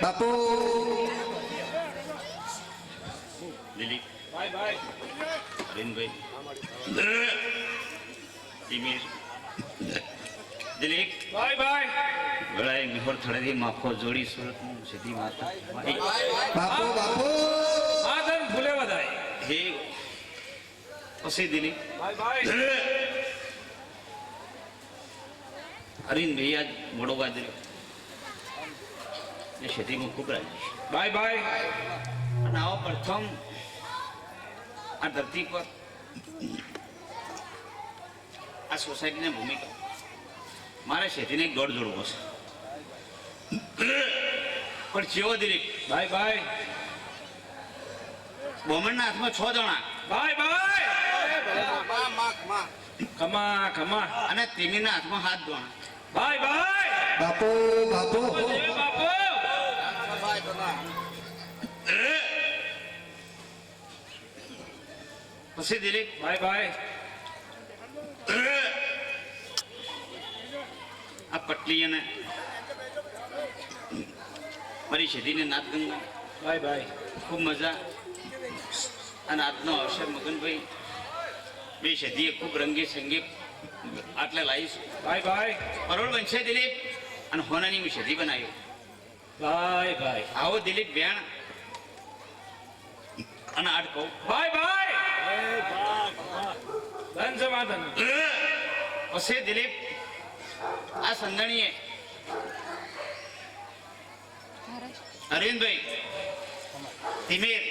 બાપુ દિલીપ ભાઈ ભાઈ અરવિંદભાઈ તિમિર દિલીપ ભાઈ ભાઈ ગળાએ મિહોર થળેથી માફો જોડી સુરતનું સીધી માતા બાપુ બાપુ માધન ભૂલે વધાય હે પછી દિલીપ ભાઈ ભાઈ અરવિંદભાઈ આજ મોડો ગાજર્યો ને સીધીમાં ખૂબ રાજી છે ભાઈ ભાઈ અને આવો પ્રથમ આ ધરતી પર આ સોસાયટીની ભૂમિકા મારે શેઠીને એક દોડ જોડવો છે પણ ચેવો દિલીપ ભાઈ ભાઈ બોમણના હાથમાં 6 જણા ભાઈ ભાઈ ખમા ખમા અને તિમીરના હાથમાં 7 જણા ભાઈ ભાઈ બાપુ બાપુ જય બાપુ પછી દિલીપ ભાઈ ભાઈ આ પટલી અને મારી શેઠીને નાથગંગા ભાઈ ભાઈ ખૂબ મજા અને આજનો અવસર મગનભાઈ બે શેઠીએ ખૂબ રંગી સંગીત આટલે લાવીશું ભાઈ ભાઈ પરોળ બનશે દિલીપ અને હોનાની હું શેઠી બનાવ્યો ભાઈ ભાઈ આવો દિલીપ બેન અને આટ કહું ભાઈ ભાઈ ધન સમાધન પછી દિલીપ આ સંદણીએ અરવિંદભાઈ તિમીર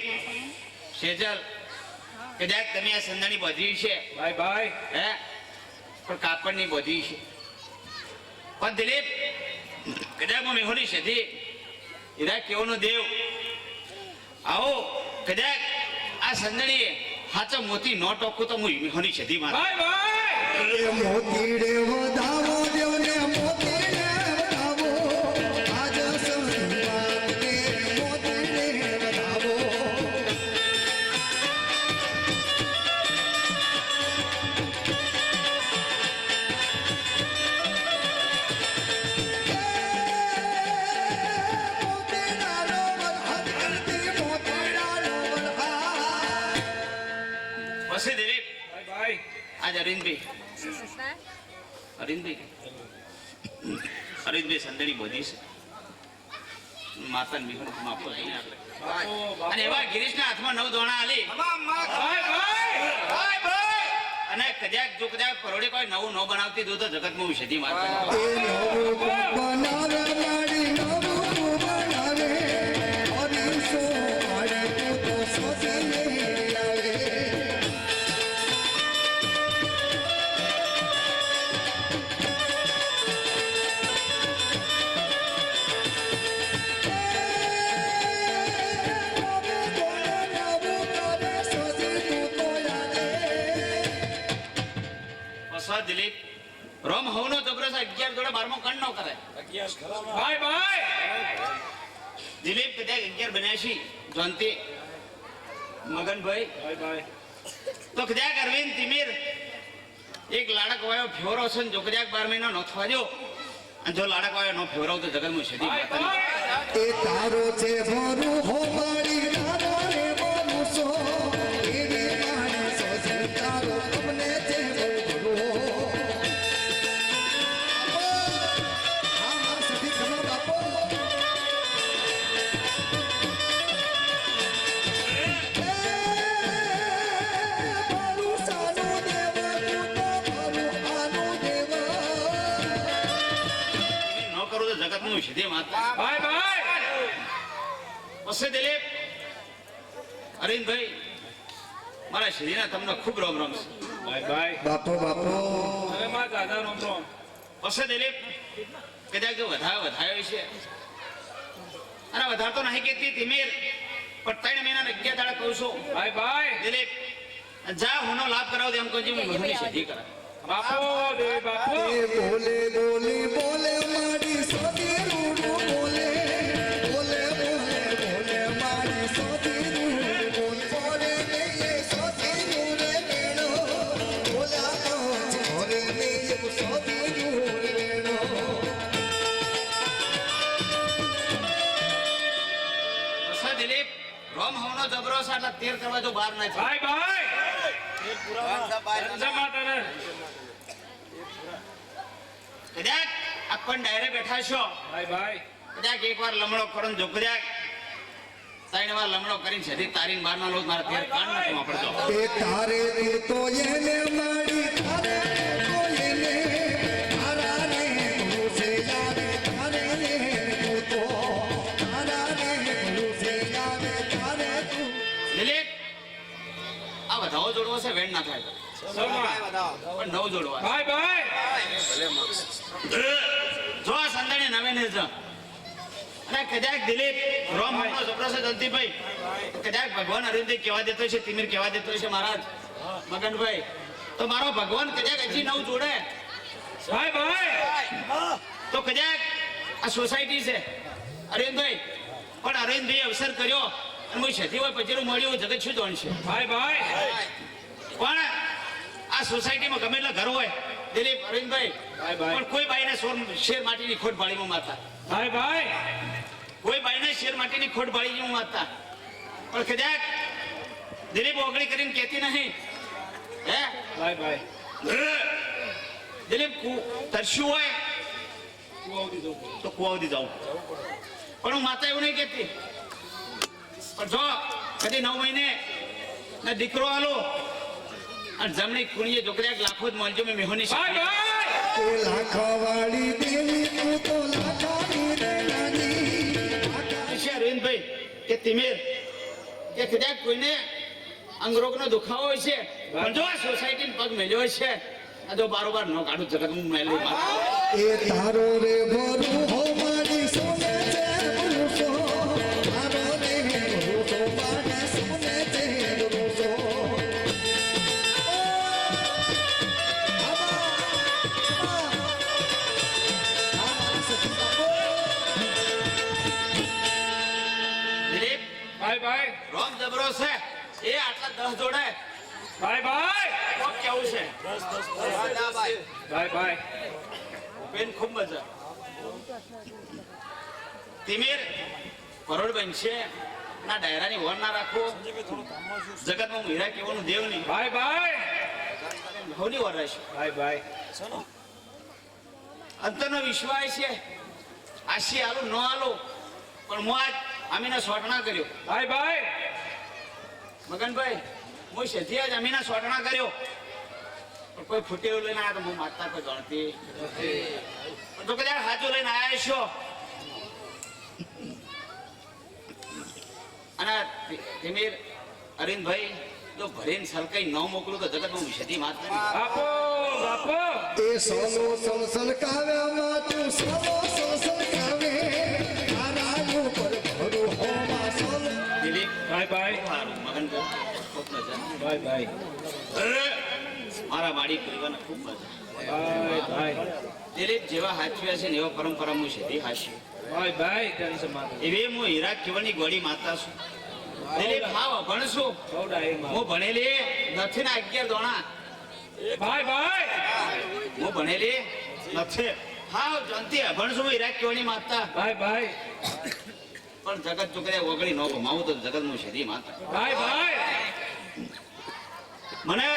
સેજલ કદાચ તમે આ સંદણી બોધી છે ભાઈ ભાઈ હે પણ કાપડની બોધી છે પણ દિલીપ કદાચ હું મેહોની શેઠી હીરા કેવોનો દેવ આવો કદાચ આ સંદણીએ હાચો મોતી નો ટોકું તો હું મેહોની શેઠી માં ભાઈ ભાઈ મોતી રે વધાવો દેવને મોતી રે વધાવો આજ સંવાદ કે મોતી રે વધાવો પછી દિલીપ ભાઈ ભાઈ આજ અરવિંદભાઈ અરવિંદભાઈ સંદણી બોધી છે માતા મિહન માફો નહીં આપે બાપુ અને એવા ગિરીશના હાથમાં 9 દોણા આલી ભાઈ ભાઈ અને કદાચ જો કદાચ પરોડે કોઈ નવું ન બનાવતી દો તો જગતમાં હું શેઠી મારતો બનાવે મારી નવું બનાવે અરીસો મારે તો સોચીને આવે પસવા દિલીપ રોમ હવનો જબરો છે 11 જોડે 12મો કણ નો કરે ભાઈ ભાઈ દિલીપ કદાચ 11 બન્યા છે જોનતી મગનભાઈ ભાઈ ભાઈ તો કદાચ અરવિંદ તિમીર એક લાડક વાયો ફેવરો છે ને જો કદાચ 12 મહિના નો થવા દો અને જો લાડક વાયો નો ફેવરો તો જગતમાં શેઠી ભાઈ માતા ભાઈ એ તારો છે ભરું હો મારી તારો રે બોલું સો એવી મારી સોચે તારો તમને છે ભરું હા મારા સખી ખમા બાપો ભરું સાનું દેવ તું તો ભરું આનું દેવ ન કરું તો જગતમાં હું શેઠી માતા ભાઈ ભાઈ પછી દિલીપ અરવિંદભાઈ મારા શેઠીના તમને ખૂબ રોમ રોમ છે ભાઈ ભાઈ બાપો બાપો અરે માં દાદા રોમ રોમ પછી દિલીપ કદાચ જો વધાયો છે અને વધારતો નહીં કેતી તિમીર પણ 3 મહિના 11 દાડા કહું છું ભાઈ ભાઈ દિલીપ જા હુનો લાભ કરાવ દે એમ કહું છું મેહોની શેઠી કરા બાપુ દે બાપુ એ બોલે બોલે બોલે મારી સોતી રૂડું બોલે બોલે બોલે બોલે મારી સોતી રૂડું બોલે બોલે ને એ સોતી રૂડે મેળો બોલા તો છોરે ને એ સોતી રૂડે મેળો તેર કરવા જો બહાર ના છે. ભાઈ ભાઈ જમા તને કદાચ આપણ ડાયરે બેઠા છો, ભાઈ ભાઈ કદાચ એકવાર લમણો કરો ને જો કદાચ 3 વાર લમણો કરીને છેથી તારીને બહારના લોક મારા તેર કાન નથી વાપરતો. એ તારે તું તો એને માડી તારે તું તો એને તારા રે ભૂસે આવે તારે રે તું તો તારા રે ભૂસે આવે તારે તું. દિલીપ, આ વધાવો જોડવો છે વેણ ના થાય જમા પણ નવ જોડવા. ભાઈ ભાઈ જો આ સંદાણી નવે ને જ અને કદાચ દિલીપ રોમ મોટો છોકરો છે જયંતિભાઈ, કદાચ ભગવાન અરવિંદભાઈ કહેવા દેતો છે, તિમિર કહેવા દેતો છે મહારાજ મગનભાઈ, તો મારો ભગવાન કદાચ હજી નવ જોડે ભાઈ ભાઈ તો કદાચ આ સોસાયટી છે અરવિંદભાઈ, પણ અરવિંદભાઈ અવસર કર્યો અને હું છેતી હોય પછી મળ્યું જગત શું જાણ છે. ભાઈ ભાઈ પણ આ સોસાયટીમાં ગમે એટલા ઘર હોય દિલીપ અરવિંદભાઈ, ભાઈ ભાઈ. પણ કોઈ બાઈને શેર માટીની ખોટ ભાળીમાં માતા, ભાઈ ભાઈ કોઈ બાઈને શેર માટીની ખોટ ભાળી હું માતા, પણ કદાચ દિલીપ ઓગળી કરીને કહેતી નહીં હે ભાઈ ભાઈ દિલીપ તરસ્યું હોય તો કુવાવતી જાઉં, પણ હું માતા એવું નહીં કહેતી. પણ જો કદી 9 મહિને ને દીકરો આલો અને જમણી કુણીએ છોકરા લાખો જ મળજો મેં મેહોની ભાઈ ભાઈ એ લાખવાળી દેવી તું તો લાખાની રે નાની. છે અરવિંદભાઈ કે તિમિર કે કદાચ કોઈને અંગરોગનો દુખાવો હોય છે, પણ જો આ સોસાયટી પગ મેલ્યો છે આ જો બારોબાર ન કાઢું જગત હું મેલું એ તારો રે ભરું હો મારી સોને છે ભરોસો તારો રે ભરોસો મારી સોને છે ભરોસો. દિલીપ ભાઈ ભાઈ રોમ જબરો છે એ આટલા 10 જોડે ભાઈ ભાઈ કોક કેવું છે ભાઈ ભાઈ બેન ખૂબ મજા. તિમિર પરોડ બનશે ના ડાયરાની વર ના રાખો, જગતમાં હીરા કેવાનું દેવ નહીં ભાઈ ભાઈ હોની વર રહેશે. ભાઈ ભાઈ અંતરનો વિશ્વાસ છે આશી આલો ન આલો પણ હું આજ અમીના સોટણા કર્યો ભાઈ ભાઈ મગનભાઈ, હું શેઠી આજ અમીના સોટણા કર્યો પણ કોઈ ફૂટેલું લઈને આવ્યા તો હું માતા કોઈ ગણતી પણ તો કદાચ હાજુ લઈને આવ્યા છો. અને તિમિર અરવિંદભાઈ જો ભરીને સલકાઈ ન મોકલું તો જગતમાં વિષયથી માતા બાપો બાપો એ સોનો સંસલકાવે માં તું સોનો સંસલકાવે તારા ઉપર ભરું હો માં સોનો. દિલીપ ભાઈ ભાઈ સારું મગનભાઈ ખૂબ મજા. ભાઈ ભાઈ મારા માડી પરિવારને ખૂબ મજા. ભાઈ ભાઈ દિલીપ જેવા હાચવ્યા છે ને એવા પરંપરા હું સીધી હાચ્યું. ભાઈ ભાઈ ટેન્શન માં એવી હું હીરા કેવળની ગોળી માતા છું. દિલીપ હા ભણશું બહુ ડાયર માં હું ભણેલી નથી ને 11 દોણા ભાઈ ભાઈ હું ભણેલી નથી હા જંતી ભણશું હું હીરા કેવળની માતા ભાઈ ભાઈ પણ જગત ચુકડે ઓગળી ન ભમાવું તો જગત હું સીધી માતા. ભાઈ ભાઈ મને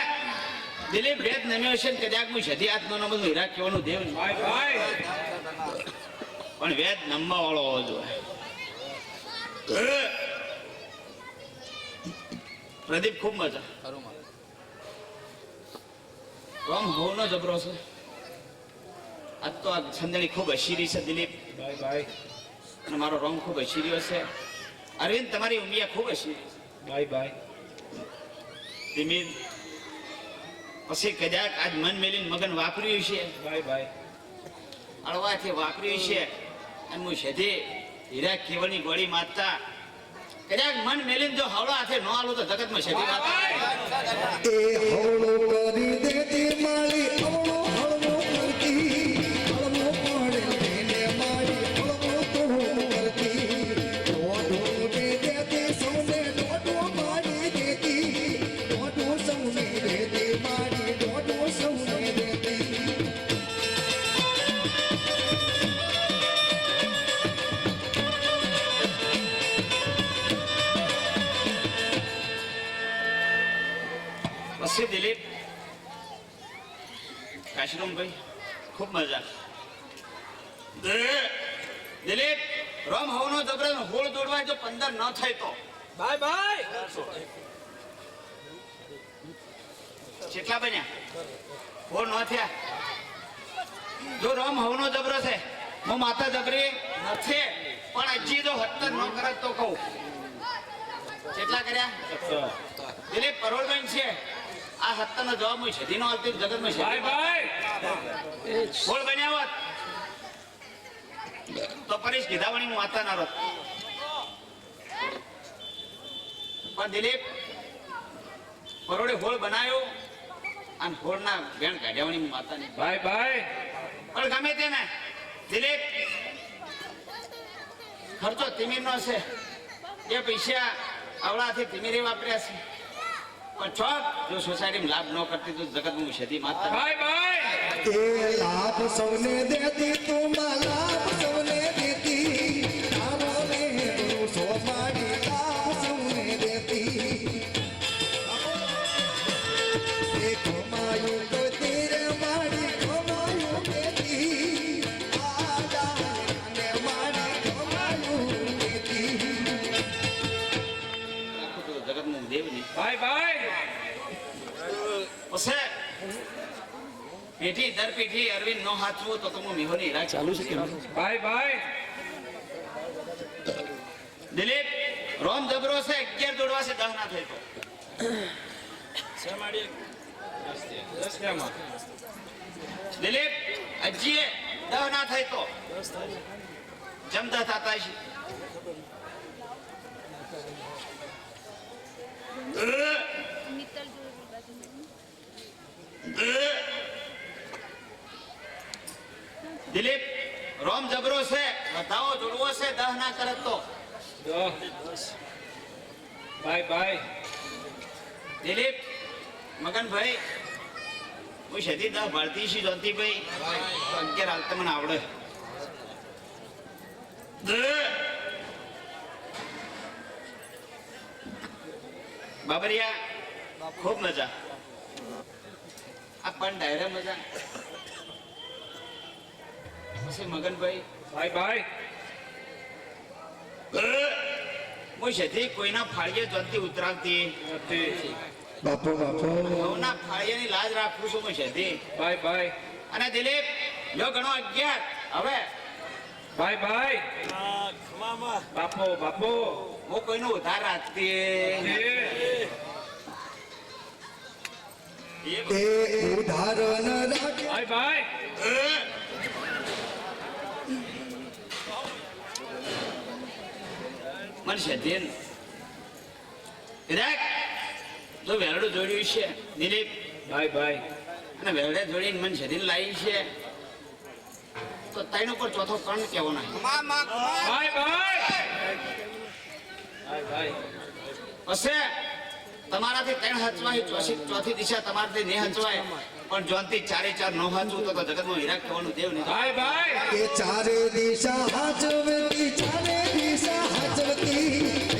દિલીપ ભેદ નમ્યો છે ને કદાચ હું સીધી આત્મા નો બધું હીરા કેવળનું દેવ નહીં. ભાઈ ભાઈ પણ વેદ નમવા વાળો હોવો જોઈએ. પ્રદીપ ખૂબ મજા રોમ હોવનો જબરો છે. આજ તો આ સંદણી ખૂબ હસીરી છે દિલીપ, ભાઈ ભાઈ અને મારો રોમ ખૂબ હસીર્યો છે. અરવિંદ તમારી ઉમિયા ખૂબ હસીરી છે. ભાઈ ભાઈ તિમિર પછી કદાચ આજ મન મેલીને મગન વાપર્યું છે, ભાઈ ભાઈ અળવાથી વાપર્યું છે અને હું સીધી હીરા કેવળની ગોળી મારતા કદાચ મન મેલીને જો હવળા હાથે ન આલું તો જગતમાં સીધી માતા. એ હવળો કરી દેતી મારી હવળો હળવો કરતી હળવો પડે એને મારી હળવો તો કરતી દોઢો દે દેતી સૌને દોઢો મારી દેતી દોઢો સૌને દેતી મારી દોઢો સૌને દેતી. ભાઈ ખૂબ મજા દિલીપ રોમ હવનો જબરો હોળ દોડવા જો 15 ન થાય તો બાય બાય કેટલા બન્યા હોળ ન થયા જો રોમ હવનો જબરો છે હું માતા જબરી નથી પણ હજી જો હત્તર ન કરે તો કહું કેટલા કર્યા દિલીપ પરોળબેન છે આ હત્તરનો જવાબ હું છેદીનો આલતી જગતમાં બાય છે બાય હોળ બન્યા હોત તો પરેશ ગીધાવાણી માતા ના રત પણ દિલીપ પરોળે હોળ બનાવ્યો અને હોળના બેન કાઢ્યાવાણી માતાની બાય બાય પણ ગમે તે ને દિલીપ ખર્ચો તિમીરનો છે એ પૈસા આવડાથી તિમીરે વાપર્યા છે પણ ચોક જો સોસાયટીમાં લાભ ન કરતી તો જગતમાં સદી માતા બાય બાય એ લાભ સૌને દેતી તું લાભ સૌને દેતી તારો ને ભરોસો માડી લાભ સૌને દેતી એ કમાયું તો તેરે માડી કમાયું દેતી આ જાને માડી કમાયું દેતી આખું તો જગતમાં દેવની બાય બાય પછી પેઢી દર પેઢી અરવિંદ નો હાથવું તો તમે મિહોની રાખ ચાલુ છે બાય બાય દિલીપ રોમ જબરો છે 11 દોડવા છે 10 ના થાય તો રસ્તામાં દિલીપ હજી 10 ના થાય તો જમતા થતા છે દિલીપ રોમ જબરો છે બતાવો જોડવો છે 10 ના કરે તો બાય બાય દિલીપ મગનભાઈ હું શેતી 10 ભારતી છી જોનતીભાઈ 11 હાલતા મને આવડે બાબરિયા ખૂબ મજા આ પણ ડાયરે મજા પછી મગનભાઈ બાય બાય હું શેતી કોઈના ફાળીએ જોનતી ઉતરાવતી નથી બાપુ બાપુ સૌના ફાળીએની લાજ રાખું છું હું શેતી બાય બાય અને દિલીપ જો ગણો 11 હવે બાય બાય બાપો બાપો હું કોઈનો ઉધાર રાખતી એ ઉદાહરણ રાખ બાય બાય મને શેતીન કદાચ જો વેરડું જોડ્યું છે દિલીપ બાય બાય અને વેરડે જોડીને મને શરીર લાવી છે તો તૈન ઉપર ચોથો કર્ણ કેવો નહીં બાય બાય બાય બાય પછી તમારાથી 3 હચવાય ચોથી દિશા તમારાથી નહીં હચવાય પણ જોનથી 4 નો હચવું તો જગતમાં હીરા કહેવાનું દેવ નહીં બાય બાય એ ચારે દિશા હાચવતી ચારે દિશા હાચવતી